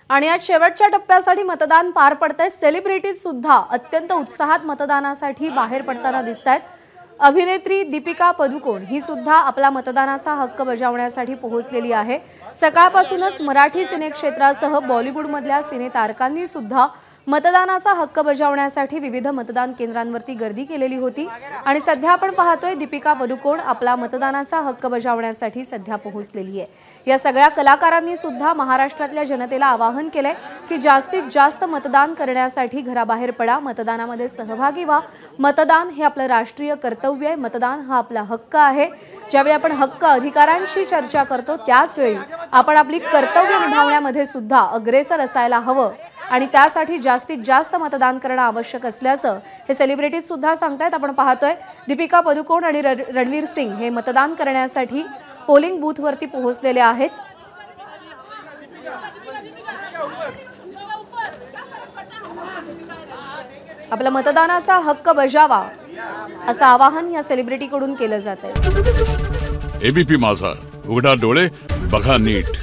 आणि आज शेवटच्या टप्प्यासाठी मतदान पार पडतंय। सेलिब्रिटीज सुद्धा अत्यंत उत्साहात मतदानासाठी बाहेर पडताना दिसतायत। अभिनेत्री दीपिका पदुकोण ही सुद्धा आपला मतदानाचा हक्क बजावण्यासाठी पोहोचलेली आहे। सकाळपासूनच मराठी सिने क्षेत्रासह बॉलिवूडमधल्या सिने तारकांनी सुद्धा मतदानाचा हक्क बजावण्यासाठी विविध मतदान केंद्रांवरती गर्दी केलेली होती आणि सध्या आपण पाहतोय दीपिका पदुकोण आपला मतदानाचा हक्क बजावण्यासाठी सध्या पोहोचलेली आहे। या सगळ्या कलाकारांनी सुद्धा महाराष्ट्रातल्या जनतेला आवाहन केले की जास्तीत जास्त मतदान करण्यासाठी घराबाहेर पडा, मतदानामध्ये सहभागी व्हा। मतदान हे आपलं राष्ट्रीय कर्तव्य आहे, मतदान हा आपला हक्क आहे। ज्यावेळी आपण हक्क अधिकारांशी चर्चा करतो त्याच वेळी आपण आपली कर्तव्य निभावण्यामध्ये सुद्धा अग्रेसर असायला हवं आणि त्यासाठी जास्तीत जास्त मतदान करणं आवश्यक असल्याचं हे सेलिब्रिटीज सुद्धा सांगतायत। आपण पाहतोय दीपिका पदुकोण आणि रणवीर सिंग हे मतदान करण्यासाठी पोलिंग बूथवरती पोहोचलेले आहेत। आपला मतदानाचा हक्क बजावा असं आवाहन या सेलिब्रिटीकडून केलं जात आहे। एबीपी माझा, उघडा डोळे बघा नीट।